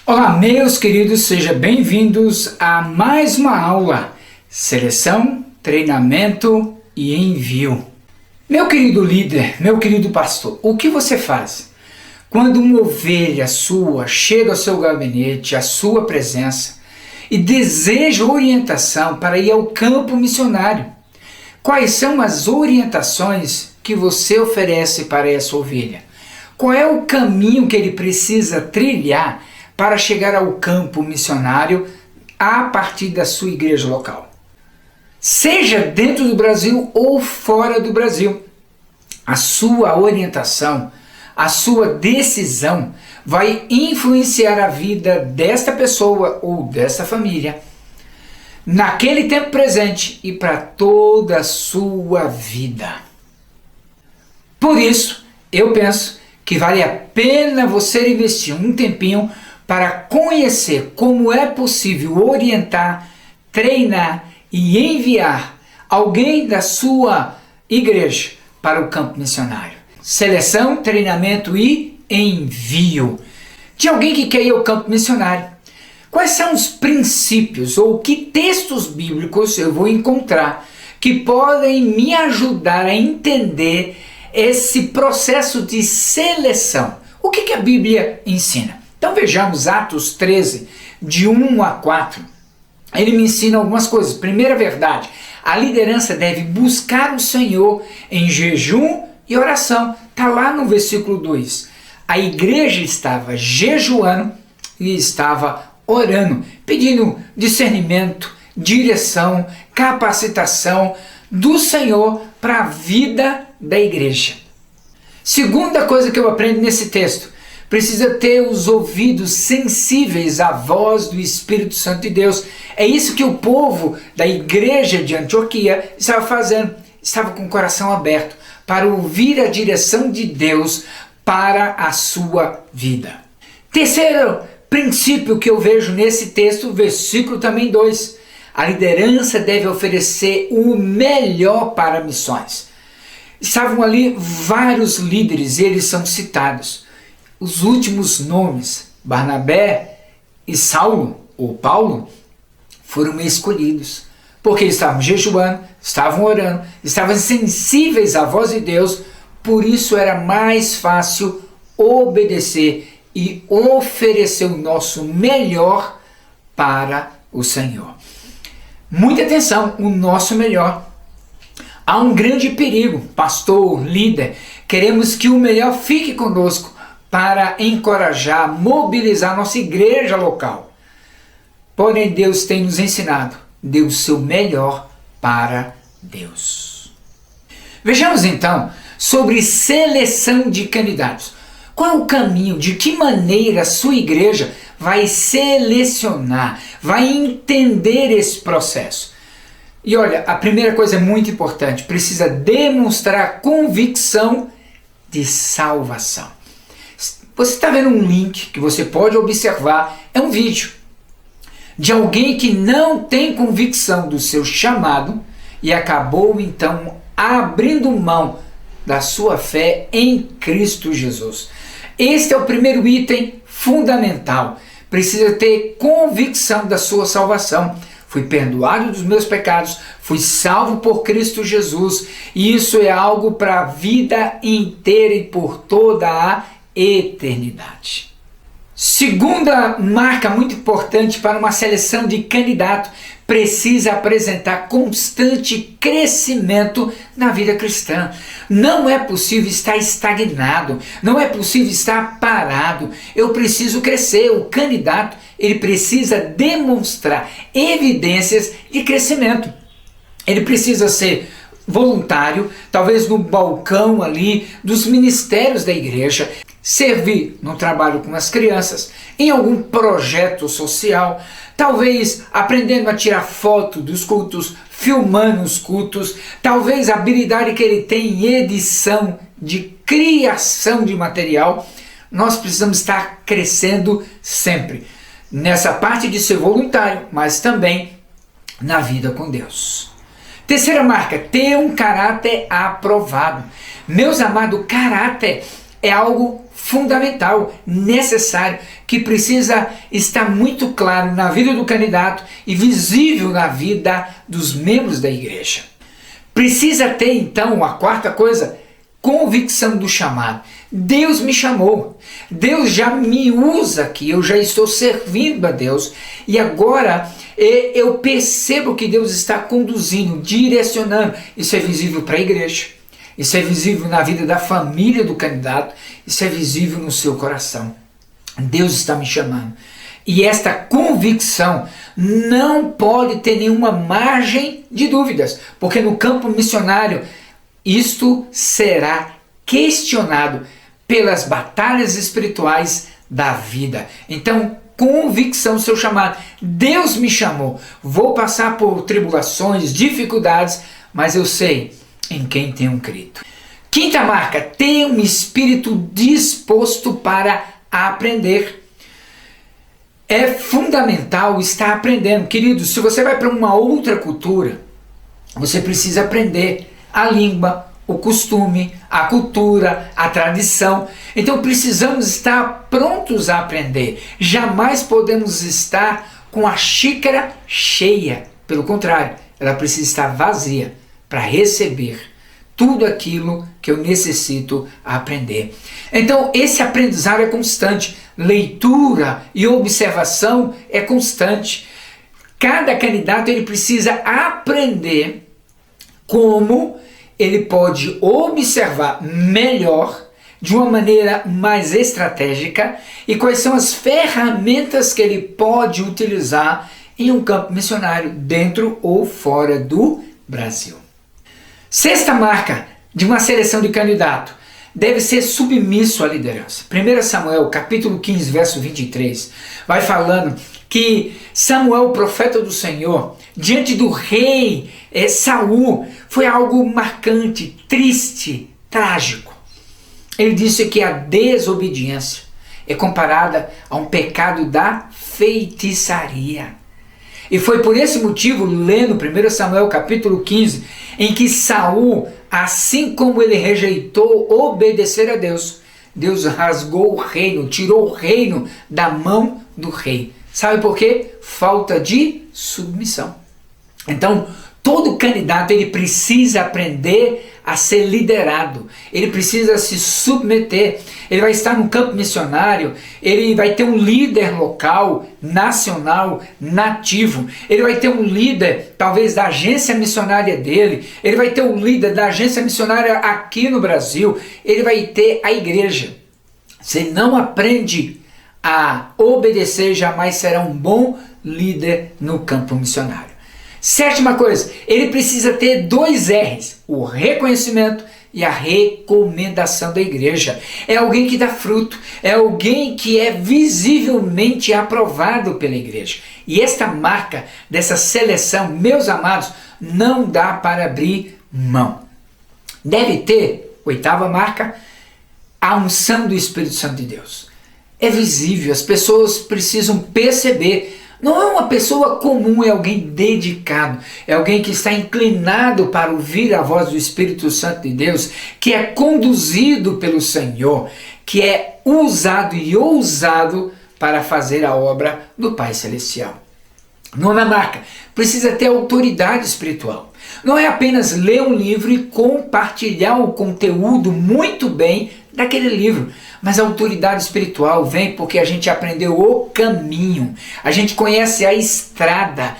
Olá, meus queridos, sejam bem-vindos a mais uma aula, seleção, treinamento e envio. Meu querido líder, meu querido pastor, o que você faz quando uma ovelha sua chega ao seu gabinete, à sua presença e deseja orientação para ir ao campo missionário? Quais são as orientações que você oferece para essa ovelha? Qual é o caminho que ele precisa trilhar para chegar ao campo missionário a partir da sua igreja local? Seja dentro do Brasil ou fora do Brasil, a sua orientação, a sua decisão vai influenciar a vida desta pessoa ou desta família naquele tempo presente e para toda a sua vida. Por isso, eu penso que vale a pena você investir um tempinho para conhecer como é possível orientar, treinar e enviar alguém da sua igreja para o campo missionário. Seleção, treinamento e envio de alguém que quer ir ao campo missionário. Quais são os princípios ou que textos bíblicos eu vou encontrar que podem me ajudar a entender esse processo de seleção? O que a Bíblia ensina? Então vejamos Atos 13, de 1 a 4. Ele me ensina algumas coisas. Primeira verdade, a liderança deve buscar o Senhor em jejum e oração. Está lá no versículo 2. A igreja estava jejuando e estava orando, pedindo discernimento, direção, capacitação do Senhor para a vida da igreja. Segunda coisa que eu aprendo nesse texto, precisa ter os ouvidos sensíveis à voz do Espírito Santo de Deus. É isso que o povo da igreja de Antioquia estava fazendo. Estava com o coração aberto para ouvir a direção de Deus para a sua vida. Terceiro princípio que eu vejo nesse texto, versículo também 2. A liderança deve oferecer o melhor para missões. Estavam ali vários líderes e eles são citados. Os últimos nomes, Barnabé e Saulo, ou Paulo, foram escolhidos, porque estavam jejuando, estavam orando, estavam sensíveis à voz de Deus, por isso era mais fácil obedecer e oferecer o nosso melhor para o Senhor. Muita atenção, o nosso melhor. Há um grande perigo, pastor, líder, queremos que o melhor fique conosco, para encorajar, mobilizar nossa igreja local. Porém, Deus tem nos ensinado, dê o seu melhor para Deus. Vejamos então sobre seleção de candidatos. Qual é o caminho, de que maneira a sua igreja vai selecionar, vai entender esse processo? E olha, a primeira coisa é muito importante, precisa demonstrar convicção de salvação. Você está vendo um link que você pode observar, é um vídeo de alguém que não tem convicção do seu chamado e acabou então abrindo mão da sua fé em Cristo Jesus. Este é o primeiro item fundamental. Precisa ter convicção da sua salvação. Fui perdoado dos meus pecados, fui salvo por Cristo Jesus, e isso é algo para a vida inteira e por toda a eternidade. Segunda marca muito importante para uma seleção de candidato, precisa apresentar constante crescimento na vida cristã. Não é possível estar estagnado, não é possível estar parado. Eu preciso crescer. O candidato, ele precisa demonstrar evidências de crescimento. Ele precisa ser voluntário, talvez no balcão ali dos ministérios da igreja, servir no trabalho com as crianças, em algum projeto social, talvez aprendendo a tirar foto dos cultos, filmando os cultos, talvez a habilidade que ele tem em edição, de criação de material. Nós precisamos estar crescendo sempre, nessa parte de ser voluntário, mas também na vida com Deus. Terceira marca, ter um caráter aprovado. Meus amados, caráter é algo fundamental, necessário, que precisa estar muito claro na vida do candidato e visível na vida dos membros da igreja. Precisa ter, então, a quarta coisa, convicção do chamado. Deus me chamou, Deus já me usa aqui, eu já estou servindo a Deus e agora eu percebo que Deus está conduzindo, direcionando. Isso é visível para a igreja, isso é visível na vida da família do candidato, isso é visível no seu coração. Deus está me chamando. E esta convicção não pode ter nenhuma margem de dúvidas, porque no campo missionário isto será questionado pelas batalhas espirituais da vida. Então, convicção do seu chamado. Deus me chamou. Vou passar por tribulações, dificuldades, mas eu sei em quem tenho crido. Quinta marca, ter um espírito disposto para aprender. É fundamental estar aprendendo. Querido, se você vai para uma outra cultura, você precisa aprender a língua, o costume, a cultura, a tradição. Então precisamos estar prontos a aprender. Jamais podemos estar com a xícara cheia. Pelo contrário, ela precisa estar vazia para receber tudo aquilo que eu necessito aprender. Então esse aprendizado é constante. Leitura e observação é constante. Cada candidato ele precisa aprender como ele pode observar melhor, de uma maneira mais estratégica, e quais são as ferramentas que ele pode utilizar em um campo missionário, dentro ou fora do Brasil. Sexta marca de uma seleção de candidato, deve ser submisso à liderança. 1 Samuel, capítulo 15, verso 23, vai falando que Samuel, o profeta do Senhor, diante do rei Saul, foi algo marcante, triste, trágico. Ele disse que a desobediência é comparada a um pecado da feitiçaria. E foi por esse motivo, lendo 1 Samuel capítulo 15, em que Saul, assim como ele rejeitou obedecer a Deus, Deus rasgou o reino, tirou o reino da mão do rei. Sabe por quê? Falta de submissão. Então, todo candidato ele precisa aprender a ser liderado, ele precisa se submeter, ele vai estar no campo missionário, ele vai ter um líder local, nacional, nativo, ele vai ter um líder talvez da agência missionária dele, ele vai ter um líder da agência missionária aqui no Brasil, ele vai ter a igreja. Se ele não aprende a obedecer, jamais será um bom líder no campo missionário. Sétima coisa, ele precisa ter 2 R's, o reconhecimento e a recomendação da igreja. É alguém que dá fruto, é alguém que é visivelmente aprovado pela igreja. E esta marca dessa seleção, meus amados, não dá para abrir mão. Deve ter, 8ª marca, a unção do Espírito Santo de Deus. É visível, as pessoas precisam perceber. Não é uma pessoa comum, é alguém dedicado, é alguém que está inclinado para ouvir a voz do Espírito Santo de Deus, que é conduzido pelo Senhor, que é usado e ousado para fazer a obra do Pai Celestial. 9ª marca, precisa ter autoridade espiritual. Não é apenas ler um livro e compartilhar o conteúdo muito bem daquele livro, mas a autoridade espiritual vem porque a gente aprendeu o caminho, a gente conhece a estrada,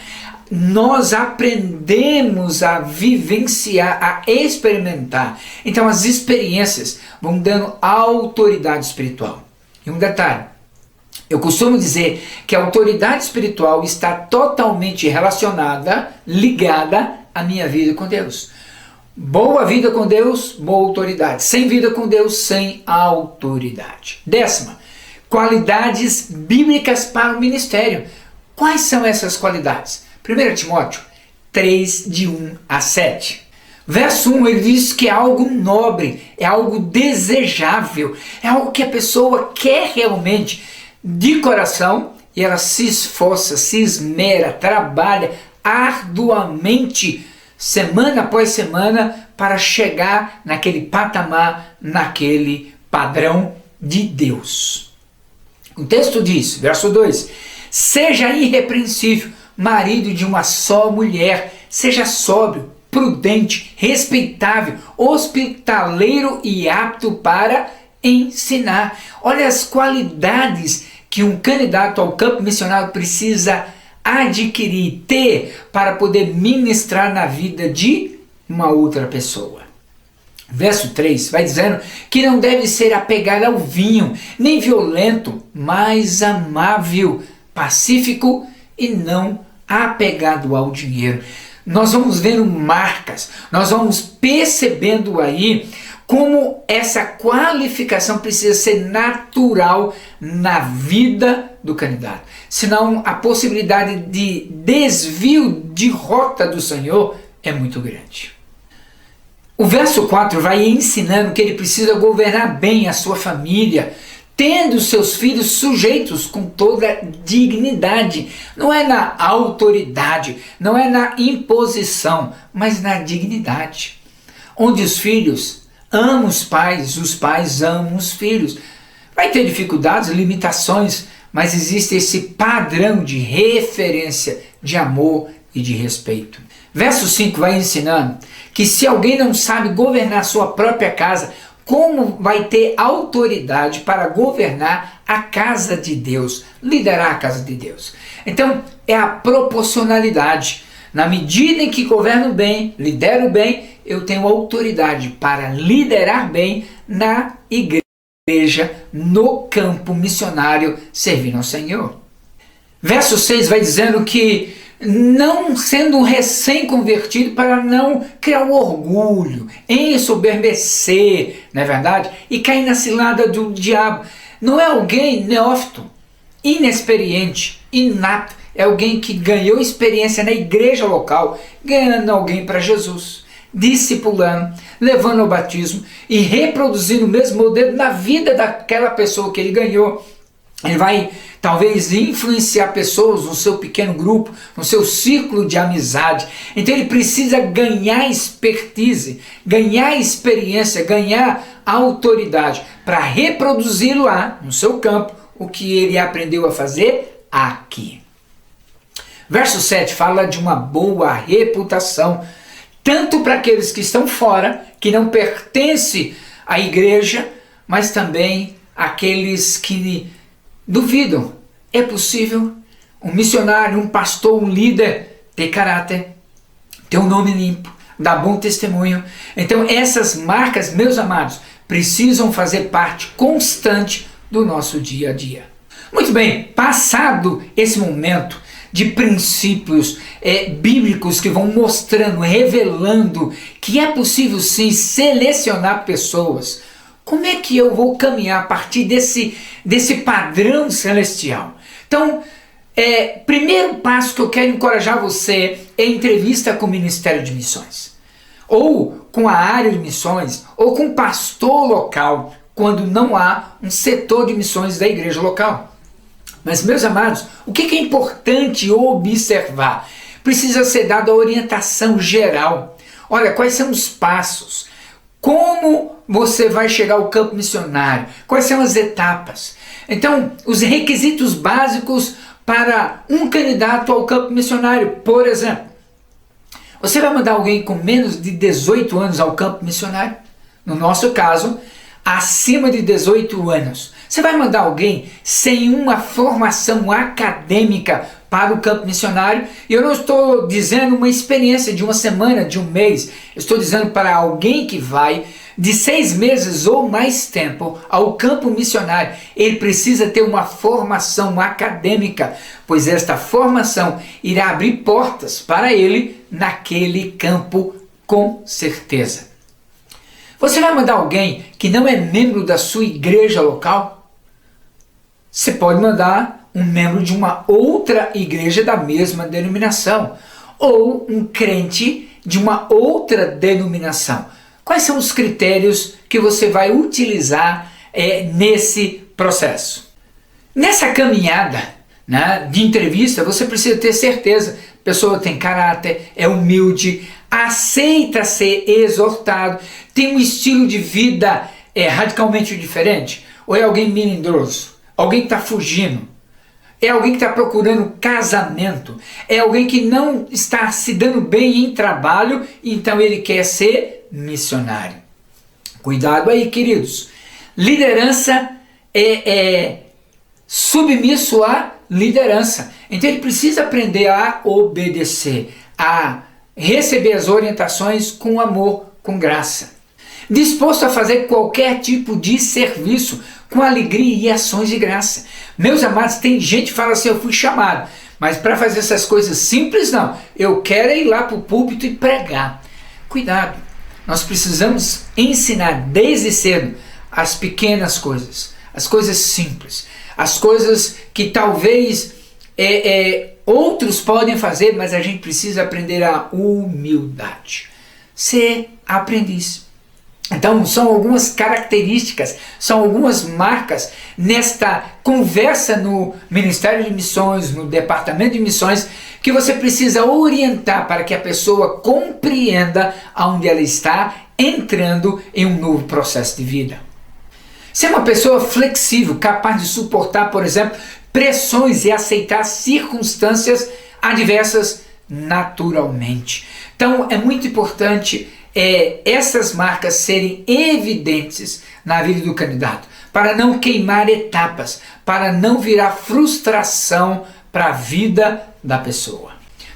nós aprendemos a vivenciar, a experimentar. Então as experiências vão dando autoridade espiritual. E um detalhe, eu costumo dizer que a autoridade espiritual está totalmente relacionada, ligada à minha vida com Deus. Boa vida com Deus, boa autoridade. Sem vida com Deus, sem autoridade. 10ª, qualidades bíblicas para o ministério. Quais são essas qualidades? 1 Timóteo 3, de 1 a 7. Verso 1, ele diz que é algo nobre, é algo desejável, é algo que a pessoa quer realmente de coração e ela se esforça, se esmera, trabalha arduamente, semana após semana, para chegar naquele patamar, naquele padrão de Deus. O texto diz, verso 2, seja irrepreensível, marido de uma só mulher, seja sóbrio, prudente, respeitável, hospitaleiro e apto para ensinar. Olha as qualidades que um candidato ao campo missionário precisa adquirir, ter, para poder ministrar na vida de uma outra pessoa. Verso 3 vai dizendo que não deve ser apegado ao vinho, nem violento, mas amável, pacífico e não apegado ao dinheiro. Nós vamos vendo marcas, nós vamos percebendo aí como essa qualificação precisa ser natural na vida do candidato. Senão a possibilidade de desvio de rota do Senhor é muito grande. O verso 4 vai ensinando que ele precisa governar bem a sua família, tendo seus filhos sujeitos com toda dignidade. Não é na autoridade, não é na imposição, mas na dignidade. Onde os filhos amam os pais amam os filhos. Vai ter dificuldades, limitações, mas existe esse padrão de referência, de amor e de respeito. Verso 5 vai ensinando que se alguém não sabe governar sua própria casa, como vai ter autoridade para governar a casa de Deus, liderar a casa de Deus? Então, é a proporcionalidade. Na medida em que governo bem, lidero bem, eu tenho autoridade para liderar bem na igreja, no campo missionário, servindo ao Senhor. Verso 6 vai dizendo que não sendo um recém-convertido para não criar um orgulho, ensoberbecer, não é verdade? E cair na cilada do diabo. Não é alguém neófito, inexperiente, inapto. É alguém que ganhou experiência na igreja local, ganhando alguém para Jesus, discipulando, levando ao batismo e reproduzindo o mesmo modelo na vida daquela pessoa que ele ganhou. Ele vai talvez influenciar pessoas no seu pequeno grupo, no seu círculo de amizade. Então ele precisa ganhar expertise, ganhar experiência, ganhar autoridade para reproduzir lá no seu campo o que ele aprendeu a fazer aqui. Verso 7 fala de uma boa reputação, tanto para aqueles que estão fora, que não pertencem à igreja, mas também aqueles que duvidam. É possível um missionário, um pastor, um líder ter caráter, ter um nome limpo, dar bom testemunho. Então essas marcas, meus amados, precisam fazer parte constante do nosso dia a dia. Muito bem, passado esse momento de princípios bíblicos que vão mostrando, revelando que é possível sim selecionar pessoas, como é que eu vou caminhar a partir desse padrão celestial? Então, primeiro passo que eu quero encorajar você é entrevista com o Ministério de Missões, ou com a área de missões, ou com o pastor local, quando não há um setor de missões da igreja local. Mas, meus amados, o que é importante observar? Precisa ser dada a orientação geral. Olha, quais são os passos? Como você vai chegar ao campo missionário? Quais são as etapas? Então, os requisitos básicos para um candidato ao campo missionário, por exemplo. Você vai mandar alguém com menos de 18 anos ao campo missionário? No nosso caso, acima de 18 anos. Você vai mandar alguém sem uma formação acadêmica para o campo missionário? E eu não estou dizendo uma experiência de uma semana, de um mês. Eu estou dizendo para alguém que vai de 6 meses ou mais tempo ao campo missionário. Ele precisa ter uma formação acadêmica, pois esta formação irá abrir portas para ele naquele campo com certeza. Você vai mandar alguém que não é membro da sua igreja local? Você pode mandar um membro de uma outra igreja da mesma denominação, ou um crente de uma outra denominação. Quais são os critérios que você vai utilizar nesse processo? Nessa caminhada, né, de entrevista, você precisa ter certeza. A pessoa tem caráter, é humilde, aceita ser exortado, tem um estilo de vida é radicalmente diferente? Ou é alguém melindroso? Alguém que está fugindo? É alguém que está procurando casamento? É alguém que não está se dando bem em trabalho, então ele quer ser missionário? Cuidado aí, queridos. Liderança é submisso à liderança. Então ele precisa aprender a obedecer, a receber as orientações com amor, com graça. Disposto a fazer qualquer tipo de serviço com alegria e ações de graça. Meus amados, tem gente que fala assim, eu fui chamado, mas para fazer essas coisas simples não, eu quero ir lá para o púlpito e pregar. Cuidado, nós precisamos ensinar desde cedo as pequenas coisas, as coisas simples, as coisas que talvez outros podem fazer, mas a gente precisa aprender a humildade, ser aprendiz. Então são algumas características, são algumas marcas nesta conversa no Ministério de Missões, no Departamento de Missões, que você precisa orientar para que a pessoa compreenda aonde ela está entrando em um novo processo de vida. Ser uma pessoa flexível, capaz de suportar, por exemplo, pressões e aceitar circunstâncias adversas naturalmente. Então é muito importante essas marcas serem evidentes na vida do candidato, para não queimar etapas, para não virar frustração para a vida da pessoa.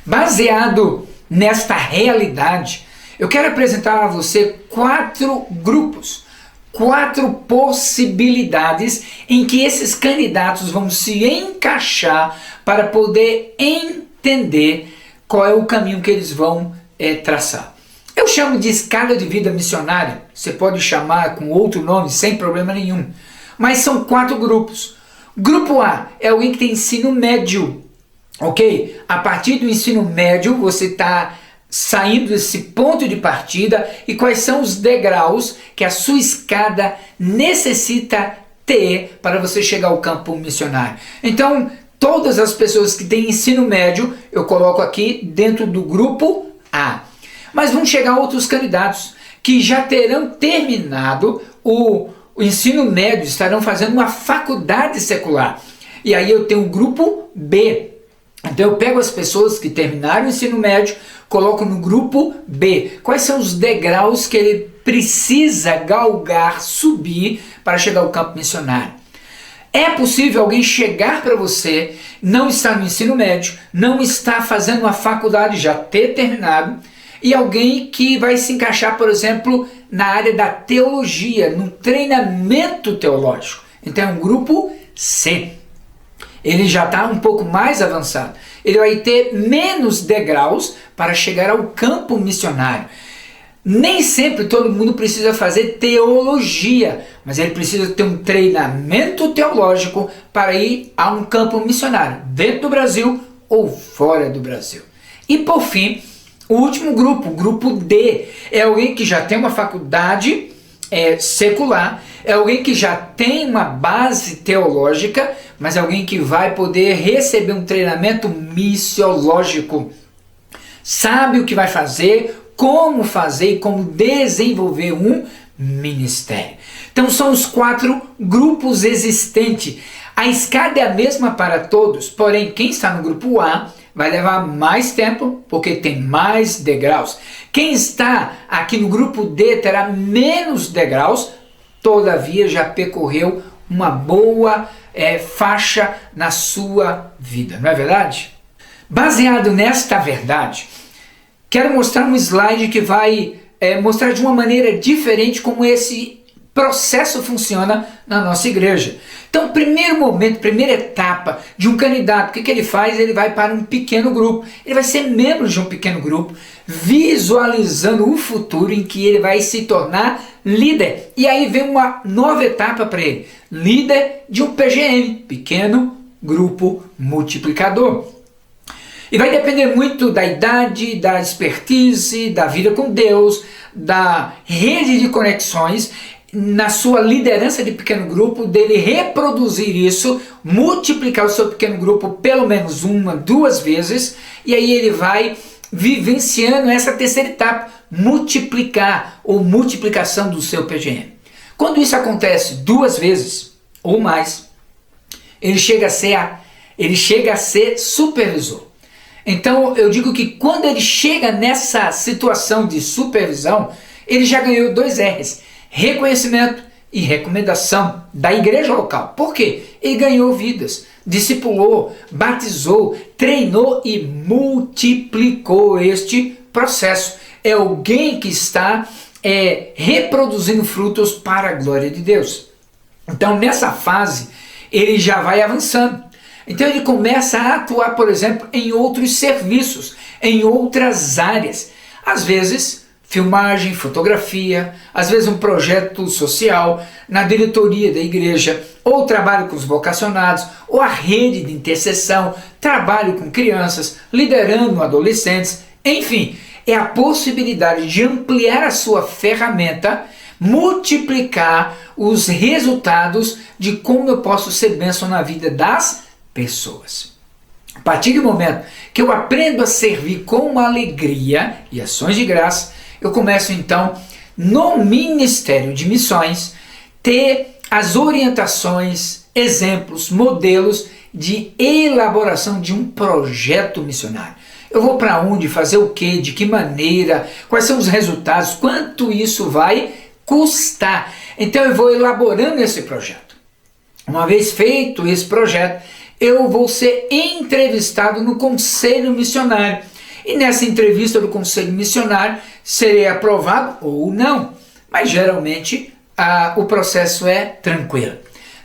Baseado nesta realidade, eu quero apresentar a você 4 grupos, 4 possibilidades em que esses candidatos vão se encaixar para poder entender qual é o caminho que eles vão traçar. Eu chamo de escala de vida missionária, você pode chamar com outro nome sem problema nenhum, mas são 4 grupos. Grupo A é alguém que tem ensino médio, ok? A partir do ensino médio você está saindo desse ponto de partida e quais são os degraus que a sua escada necessita ter para você chegar ao campo missionário. Então, todas as pessoas que têm ensino médio, eu coloco aqui dentro do grupo A. Mas vão chegar outros candidatos que já terão terminado o ensino médio, estarão fazendo uma faculdade secular. E aí eu tenho o grupo B. Então eu pego as pessoas que terminaram o ensino médio, coloco no grupo B. Quais são os degraus que ele precisa galgar, subir para chegar ao campo missionário? É possível alguém chegar para você, não está no ensino médio, não está fazendo uma faculdade, já ter terminado, e alguém que vai se encaixar, por exemplo, na área da teologia, no treinamento teológico. Então é um grupo C. Ele já está um pouco mais avançado. Ele vai ter menos degraus para chegar ao campo missionário. Nem sempre todo mundo precisa fazer teologia, mas ele precisa ter um treinamento teológico para ir a um campo missionário, dentro do Brasil ou fora do Brasil. E por fim, o último grupo, o grupo D, é alguém que já tem uma faculdade secular, é alguém que já tem uma base teológica, mas é alguém que vai poder receber um treinamento missiológico. Sabe o que vai fazer, como fazer e como desenvolver um ministério. Então são os 4 grupos existentes. A escada é a mesma para todos, porém quem está no grupo A vai levar mais tempo porque tem mais degraus. Quem está aqui no grupo D terá menos degraus, todavia já percorreu uma boa faixa na sua vida, não é verdade? Baseado nesta verdade, quero mostrar um slide que vai mostrar de uma maneira diferente como esse processo funciona na nossa igreja. Então, primeiro momento, primeira etapa de um candidato, o que ele faz? Ele vai para um pequeno grupo, ele vai ser membro de um pequeno grupo, visualizando o futuro em que ele vai se tornar líder. E aí vem uma nova etapa para ele, líder de um PGM, pequeno grupo multiplicador. E vai depender muito da idade, da expertise, da vida com Deus, da rede de conexões, na sua liderança de pequeno grupo, dele reproduzir isso, multiplicar o seu pequeno grupo pelo menos 1, 2 vezes, e aí ele vai vivenciando essa terceira etapa, multiplicar ou multiplicação do seu PGM. Quando isso acontece 2 vezes ou mais, ele chega a ser supervisor. Então eu digo que quando ele chega nessa situação de supervisão, ele já ganhou 2 R's: reconhecimento e recomendação da igreja local. Por quê? Ele ganhou vidas, discipulou, batizou, treinou e multiplicou este processo. É alguém que está reproduzindo frutos para a glória de Deus. Então nessa fase ele já vai avançando. Então ele começa a atuar, por exemplo, em outros serviços, em outras áreas. Às vezes filmagem, fotografia, às vezes um projeto social, na diretoria da igreja, ou trabalho com os vocacionados, ou a rede de intercessão, trabalho com crianças, liderando adolescentes, enfim, é a possibilidade de ampliar a sua ferramenta, multiplicar os resultados de como eu posso ser bênção na vida das pessoas. A partir do momento que eu aprendo a servir com alegria e ações de graça, eu começo então, no Ministério de Missões, ter as orientações, exemplos, modelos de elaboração de um projeto missionário. Eu vou para onde, fazer o quê, de que maneira, quais são os resultados, quanto isso vai custar. Então eu vou elaborando esse projeto. Uma vez feito esse projeto, eu vou ser entrevistado no Conselho Missionário. E nessa entrevista do Conselho Missionário, serei aprovado ou não. Mas geralmente o processo é tranquilo.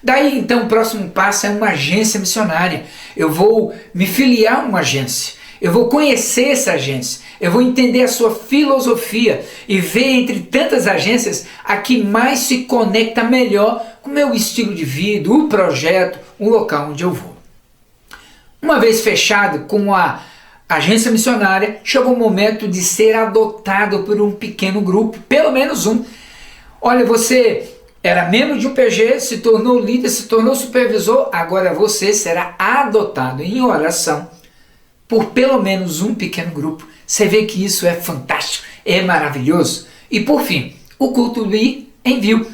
Daí então o próximo passo é uma agência missionária. Eu vou me filiar a uma agência. Eu vou conhecer essa agência. Eu vou entender a sua filosofia e ver entre tantas agências a que mais se conecta melhor com o meu estilo de vida, o projeto, o local onde eu vou. Uma vez fechado com a agência missionária, chegou o momento de ser adotado por um pequeno grupo, pelo menos um. Olha, você era membro de um PG, se tornou líder, se tornou supervisor, agora você será adotado em oração por pelo menos um pequeno grupo. Você vê que isso é fantástico, é maravilhoso. E por fim, o culto de envio.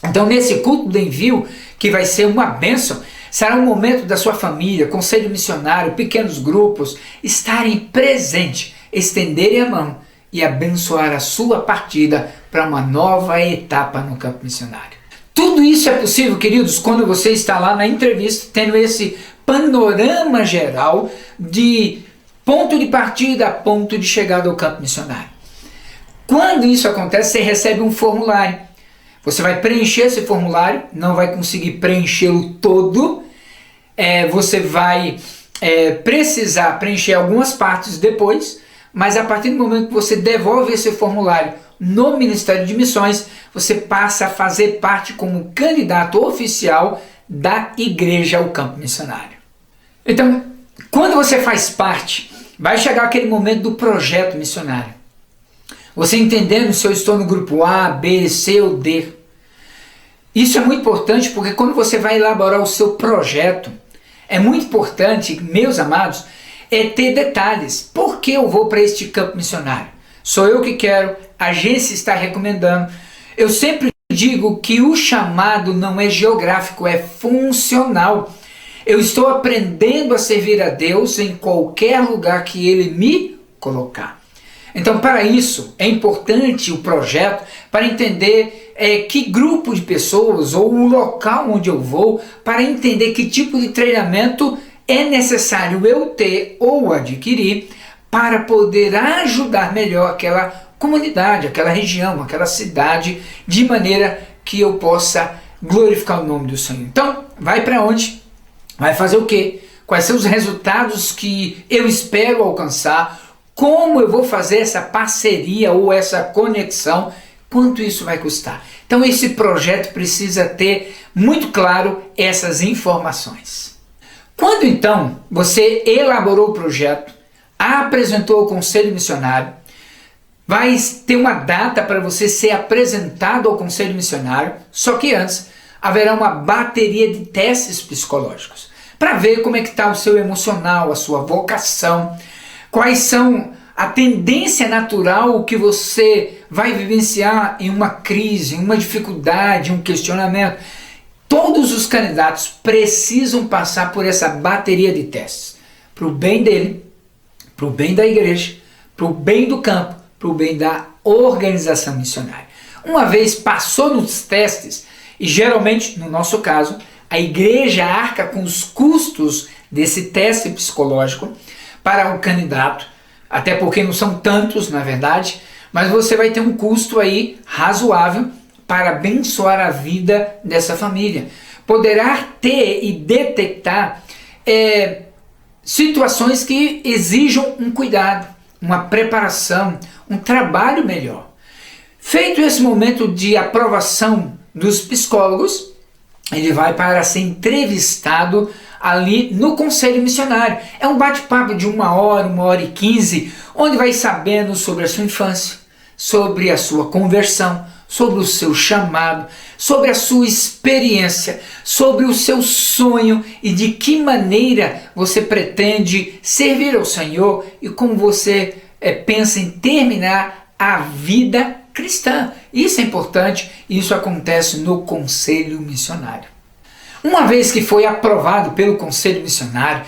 Então nesse culto de envio, que vai ser uma bênção, será um momento da sua família, conselho missionário, pequenos grupos, estarem presentes, estenderem a mão e abençoar a sua partida para uma nova etapa no campo missionário. Tudo isso é possível, queridos, quando você está lá na entrevista, tendo esse panorama geral de ponto de partida a ponto de chegada ao campo missionário. Quando isso acontece, você recebe um formulário. Você vai preencher esse formulário, não vai conseguir preenchê-lo todo. Você vai precisar preencher algumas partes depois, mas a partir do momento que você devolve esse formulário no Ministério de Missões, você passa a fazer parte como candidato oficial da igreja ao campo missionário. Então, quando você faz parte, vai chegar aquele momento do projeto missionário. Você entendendo se eu estou no grupo A, B, C ou D. Isso é muito importante porque quando você vai elaborar o seu projeto, é muito importante, meus amados, ter detalhes. Por que eu vou para este campo missionário? Sou eu que quero, a agência está recomendando. Eu sempre digo que o chamado não é geográfico, é funcional. Eu estou aprendendo a servir a Deus em qualquer lugar que Ele me colocar. Então, para isso, é importante o projeto para entender que grupo de pessoas ou o local onde eu vou, para entender que tipo de treinamento é necessário eu ter ou adquirir para poder ajudar melhor aquela comunidade, aquela região, aquela cidade, de maneira que eu possa glorificar o nome do Senhor. Então, vai para onde? Vai fazer o quê? Quais são os resultados que eu espero alcançar? Como eu vou fazer essa parceria ou essa conexão? Quanto isso vai custar? Então esse projeto precisa ter muito claro essas informações. Quando então você elaborou o projeto, apresentou ao Conselho Missionário, vai ter uma data para você ser apresentado ao Conselho Missionário, só que antes haverá uma bateria de testes psicológicos para ver como é que está o seu emocional, a sua vocação, quais são a tendência natural que você vai vivenciar em uma crise, em uma dificuldade, um questionamento. Todos os candidatos precisam passar por essa bateria de testes, para o bem dele, para o bem da igreja, para o bem do campo, para o bem da organização missionária. Uma vez passou nos testes, e geralmente, no nosso caso, a igreja arca com os custos desse teste psicológico para o candidato, até porque não são tantos, na verdade, mas você vai ter um custo aí razoável para abençoar a vida dessa família. Poderá ter e detectar situações que exijam um cuidado, uma preparação, um trabalho melhor. Feito esse momento de aprovação dos psicólogos, ele vai para ser entrevistado ali no conselho missionário. É um bate-papo de 1 hora e 15, onde vai sabendo sobre a sua infância, sobre a sua conversão, sobre o seu chamado, sobre a sua experiência, sobre o seu sonho e de que maneira você pretende servir ao Senhor e como você pensa em terminar a vida cristã. Isso é importante, isso acontece no conselho missionário. Uma vez que foi aprovado pelo conselho missionário,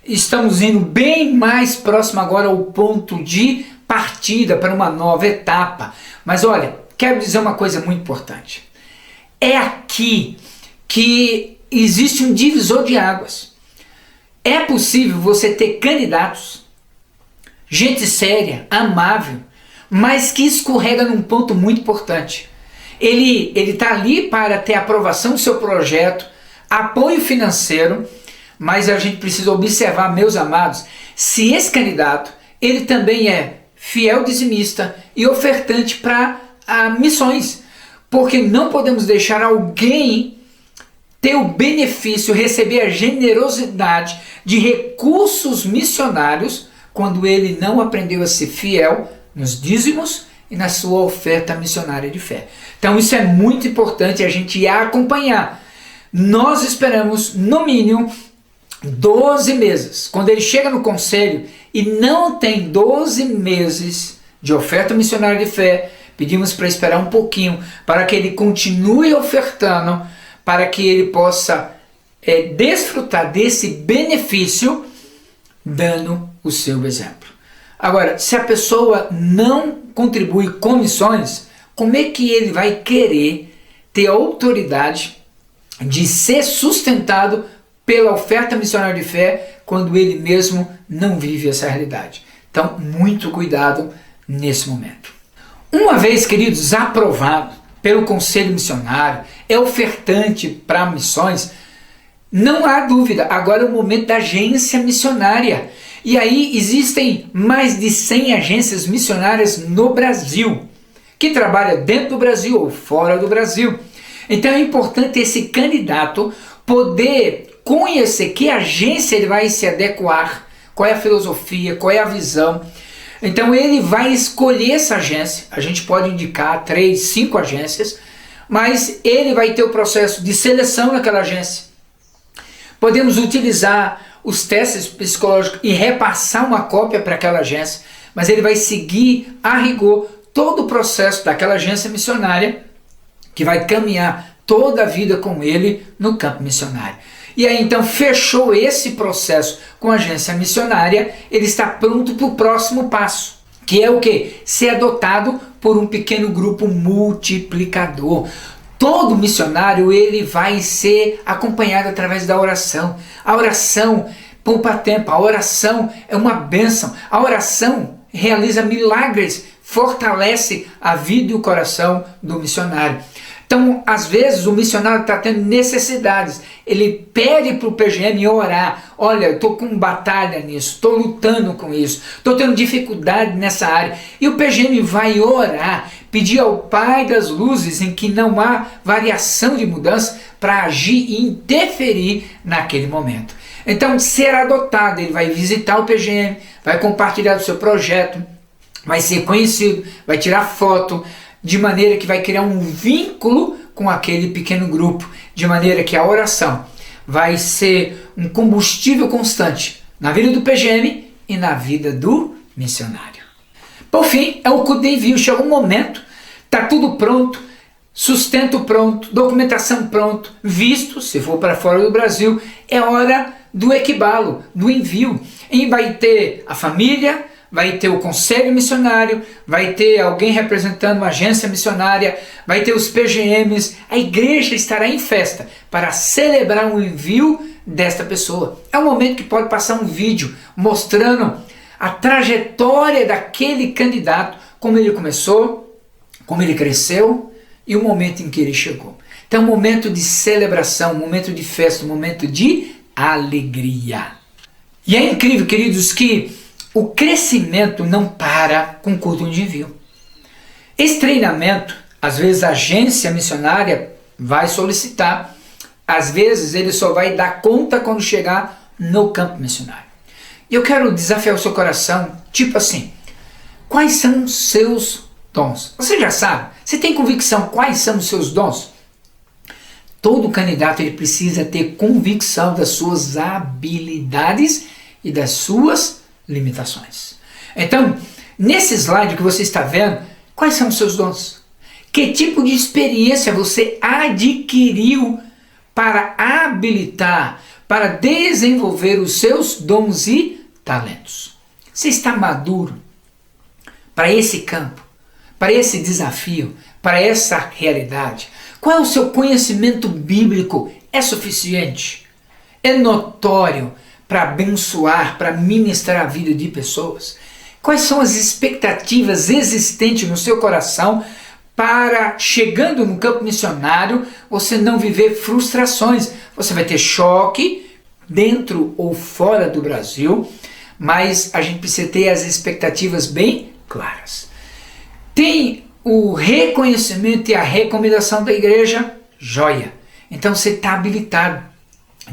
estamos indo bem mais próximo agora ao ponto de partida para uma nova etapa. Mas olha, quero dizer uma coisa muito importante. É aqui que existe um divisor de águas. É possível você ter candidatos, gente séria, amável, mas que escorrega num ponto muito importante. Ele está ali para ter aprovação do seu projeto, apoio financeiro, mas a gente precisa observar, meus amados, se esse candidato, ele também é fiel dizimista e ofertante para missões, porque não podemos deixar alguém ter o benefício, receber a generosidade de recursos missionários quando ele não aprendeu a ser fiel nos dízimos e na sua oferta missionária de fé. Então isso é muito importante a gente acompanhar. Nós esperamos no mínimo 12 meses. Quando ele chega no conselho e não tem 12 meses de oferta missionária de fé, pedimos para esperar um pouquinho, para que ele continue ofertando, para que ele possa desfrutar desse benefício, dando o seu exemplo. Agora, se a pessoa não contribui com missões, como é que ele vai querer ter autoridade de ser sustentado pela oferta missionária de fé quando ele mesmo não vive essa realidade? Então, muito cuidado nesse momento. Uma vez, queridos, aprovado pelo conselho missionário, é ofertante para missões, não há dúvida, agora é o momento da agência missionária. E aí existem mais de 100 agências missionárias no Brasil, que trabalham dentro do Brasil ou fora do Brasil. Então é importante esse candidato poder conhecer que agência ele vai se adequar, qual é a filosofia, qual é a visão. Então ele vai escolher essa agência, a gente pode indicar 3, 5 agências, mas ele vai ter o processo de seleção naquela agência. Podemos utilizar os testes psicológicos e repassar uma cópia para aquela agência, mas ele vai seguir a rigor todo o processo daquela agência missionária que vai caminhar toda a vida com ele no campo missionário. E aí então fechou esse processo com a agência missionária, ele está pronto para o próximo passo, que é o quê? Ser adotado por um pequeno grupo multiplicador. Todo missionário ele vai ser acompanhado através da oração. A oração poupa tempo, a oração é uma bênção, a oração realiza milagres, fortalece a vida e o coração do missionário. Então, às vezes, o missionário está tendo necessidades. Ele pede para o PGM orar. Olha, eu estou com batalha nisso, estou lutando com isso, estou tendo dificuldade nessa área. E o PGM vai orar, pedir ao Pai das Luzes, em que não há variação de mudança, para agir e interferir naquele momento. Então, ser adotado, ele vai visitar o PGM, vai compartilhar o seu projeto, vai ser conhecido, vai tirar foto, de maneira que vai criar um vínculo com aquele pequeno grupo, de maneira que a oração vai ser um combustível constante na vida do PGM e na vida do missionário. Por fim, é o culto de envio. Chega um momento, está tudo pronto, sustento pronto, documentação pronto, visto, se for para fora do Brasil, é hora do equibalo, do envio. E vai ter a família, vai ter o conselho missionário, vai ter alguém representando uma agência missionária, vai ter os PGMs, a igreja estará em festa para celebrar o envio desta pessoa. É um momento que pode passar um vídeo mostrando a trajetória daquele candidato, como ele começou, como ele cresceu e o momento em que ele chegou. Então, um momento de celebração, um momento de festa, um momento de alegria. E é incrível, queridos, que o crescimento não para com o culto de envio. Esse treinamento, às vezes a agência missionária vai solicitar, às vezes ele só vai dar conta quando chegar no campo missionário. E eu quero desafiar o seu coração, tipo assim, quais são os seus dons? Você já sabe, você tem convicção quais são os seus dons? Todo candidato ele precisa ter convicção das suas habilidades e das suas limitações. Então, nesse slide que você está vendo, quais são os seus dons? Que tipo de experiência você adquiriu para habilitar, para desenvolver os seus dons e talentos? Você está maduro para esse campo, para esse desafio, para essa realidade? Qual é o seu conhecimento bíblico? É suficiente? É notório para abençoar, para ministrar a vida de pessoas? Quais são as expectativas existentes no seu coração para, chegando no campo missionário, você não viver frustrações? Você vai ter choque dentro ou fora do Brasil, mas a gente precisa ter as expectativas bem claras. Tem o reconhecimento e a recomendação da igreja, joia. Então você está habilitado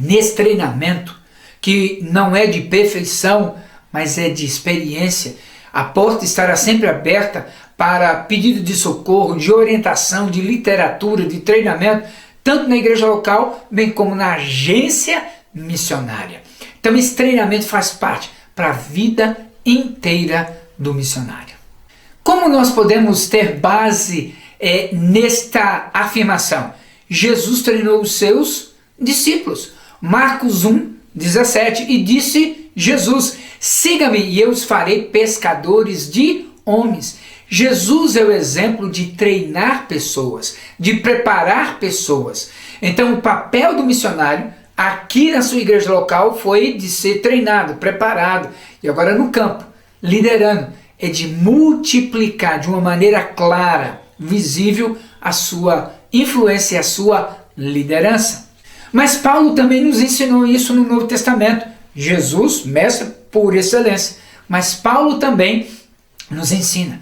nesse treinamento, que não é de perfeição, mas é de experiência. A porta estará sempre aberta para pedido de socorro, de orientação, de literatura, de treinamento, tanto na igreja local, bem como na agência missionária. Então esse treinamento faz parte para a vida inteira do missionário. Como nós podemos ter base nesta afirmação? Jesus treinou os seus discípulos. Marcos 1:17, e disse Jesus: siga-me e eu os farei pescadores de homens. Jesus é o exemplo de treinar pessoas, de preparar pessoas. Então o papel do missionário aqui na sua igreja local foi de ser treinado, preparado, e agora no campo, liderando, é de multiplicar de uma maneira clara, visível, a sua influência e a sua liderança. Mas Paulo também nos ensinou isso no Novo Testamento. Jesus, mestre por excelência, mas Paulo também nos ensina.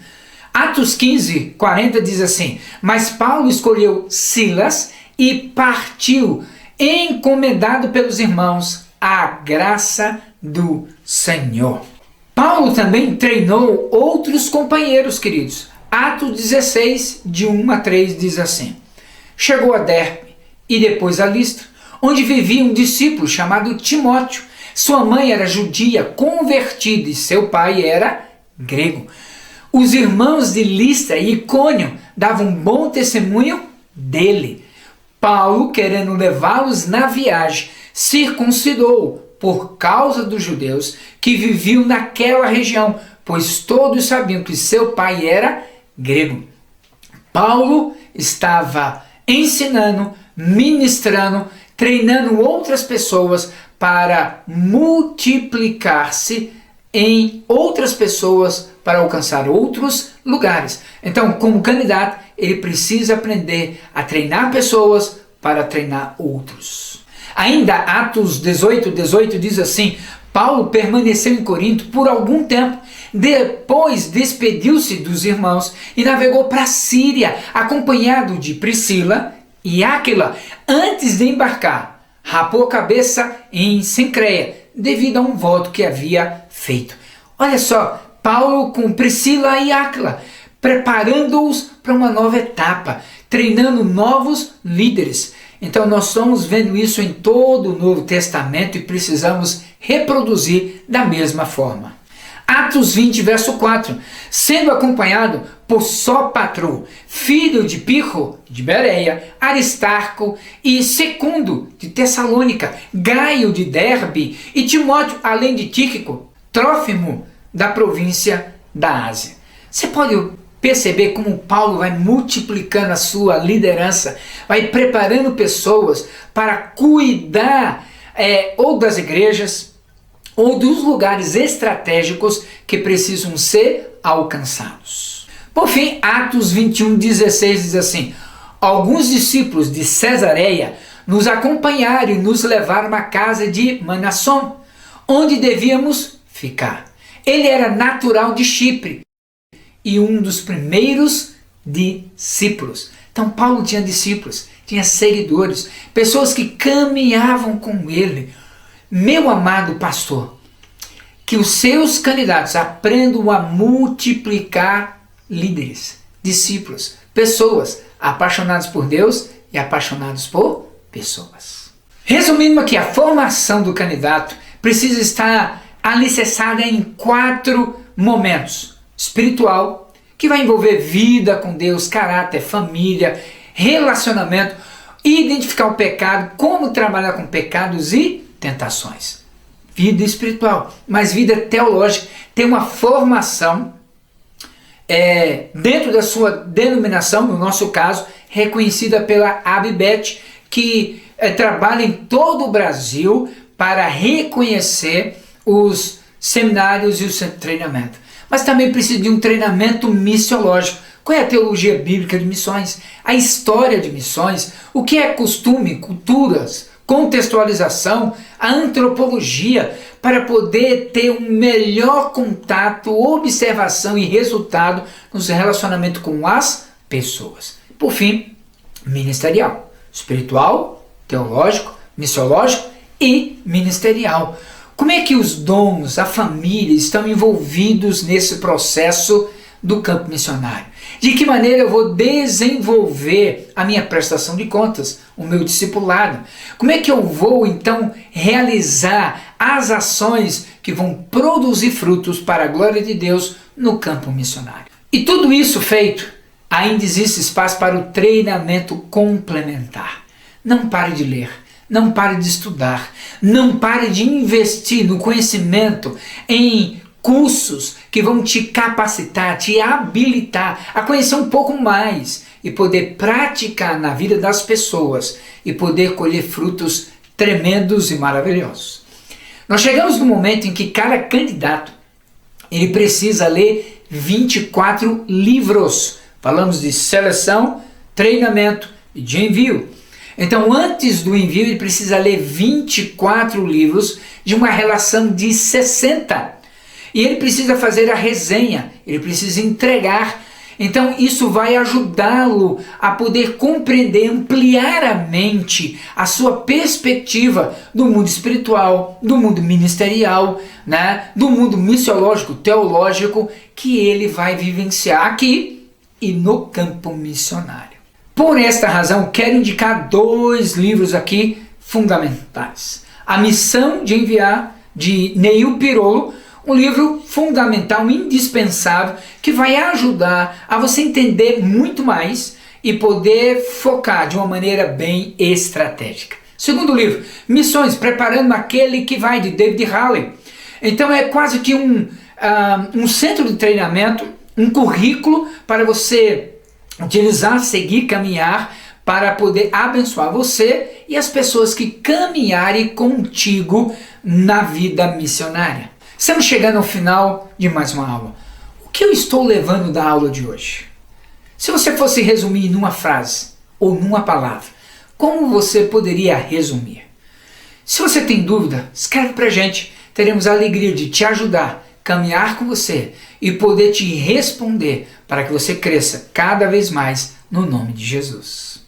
Atos 15:40 diz assim: mas Paulo escolheu Silas e partiu, encomendado pelos irmãos, à graça do Senhor. Paulo também treinou outros companheiros, queridos. Atos 16, de 1-3 diz assim: chegou a Derbe e depois a Listra, onde vivia um discípulo chamado Timóteo. Sua mãe era judia convertida e seu pai era grego. Os irmãos de Listra e Icônio davam bom testemunho dele. Paulo, querendo levá-los na viagem, circuncidou por causa dos judeus que viviam naquela região, pois todos sabiam que seu pai era grego. Paulo estava ensinando, ministrando, treinando outras pessoas para multiplicar-se em outras pessoas para alcançar outros lugares. Então, como candidato, ele precisa aprender a treinar pessoas para treinar outros. Ainda Atos 18:18 diz assim: Paulo permaneceu em Corinto por algum tempo, depois despediu-se dos irmãos e navegou para a Síria, acompanhado de Priscila e Áquila. Antes de embarcar, rapou a cabeça em Cencreia, devido a um voto que havia feito. Olha só, Paulo com Priscila e Áquila, preparando-os para uma nova etapa, treinando novos líderes. Então nós estamos vendo isso em todo o Novo Testamento e precisamos reproduzir da mesma forma. Atos 20, verso 4, sendo acompanhado por Sópatro, filho de Pirro, de Bereia, Aristarco e Secundo, de Tessalônica, Gaio, de Derbe, e Timóteo, além de Tíquico, Trófimo, da província da Ásia. Você pode perceber como Paulo vai multiplicando a sua liderança, vai preparando pessoas para cuidar ou das igrejas, ou dos lugares estratégicos que precisam ser alcançados. Por fim, Atos 21, 16 diz assim: alguns discípulos de Cesareia nos acompanharam e nos levaram à casa de Manasson, onde devíamos ficar. Ele era natural de Chipre e um dos primeiros discípulos. Então Paulo tinha discípulos, tinha seguidores, pessoas que caminhavam com ele. Meu amado pastor, que os seus candidatos aprendam a multiplicar líderes, discípulos, pessoas apaixonadas por Deus e apaixonados por pessoas. Resumindo aqui, a formação do candidato precisa estar alicerçada em 4 momentos: espiritual, que vai envolver vida com Deus, caráter, família, relacionamento, identificar o pecado, como trabalhar com pecados e tentações. Vida espiritual, mas vida teológica, tem uma formação dentro da sua denominação, no nosso caso, reconhecida pela ABBET, que trabalha em todo o Brasil para reconhecer os seminários e o centro de treinamento. Mas também precisa de um treinamento missiológico. Qual é a teologia bíblica de missões? A história de missões? O que é costume, culturas, contextualização, a antropologia, para poder ter um melhor contato, observação e resultado nos relacionamentos com as pessoas. Por fim, ministerial, espiritual, teológico, missiológico e ministerial. Como é que os dons, a família estão envolvidos nesse processo do campo missionário? De que maneira eu vou desenvolver a minha prestação de contas, o meu discipulado? Como é que eu vou então realizar as ações que vão produzir frutos para a glória de Deus no campo missionário? E tudo isso feito, ainda existe espaço para o treinamento complementar. Não pare de ler, não pare de estudar, não pare de investir no conhecimento, em cursos que vão te capacitar, te habilitar a conhecer um pouco mais e poder praticar na vida das pessoas e poder colher frutos tremendos e maravilhosos. Nós chegamos no momento em que cada candidato ele precisa ler 24 livros. Falamos de seleção, treinamento e de envio. Então, antes do envio, ele precisa ler 24 livros de uma relação de 60. E ele precisa fazer a resenha, ele precisa entregar. Então isso vai ajudá-lo a poder compreender, ampliar a mente, a sua perspectiva do mundo espiritual, do mundo ministerial, do mundo missiológico, teológico, que ele vai vivenciar aqui e no campo missionário. Por esta razão, quero indicar 2 livros aqui fundamentais. A Missão de Enviar, de Neil Pirolo, um livro fundamental, indispensável, que vai ajudar a você entender muito mais e poder focar de uma maneira bem estratégica. Segundo livro, Missões, Preparando Aquele que Vai, de David Halley. Então é quase que um centro de treinamento, um currículo para você utilizar, seguir, caminhar, para poder abençoar você e as pessoas que caminharem contigo na vida missionária. Estamos chegando ao final de mais uma aula. O que eu estou levando da aula de hoje? Se você fosse resumir numa frase ou numa palavra, como você poderia resumir? Se você tem dúvida, escreve pra gente. Teremos a alegria de te ajudar, caminhar com você e poder te responder para que você cresça cada vez mais no nome de Jesus.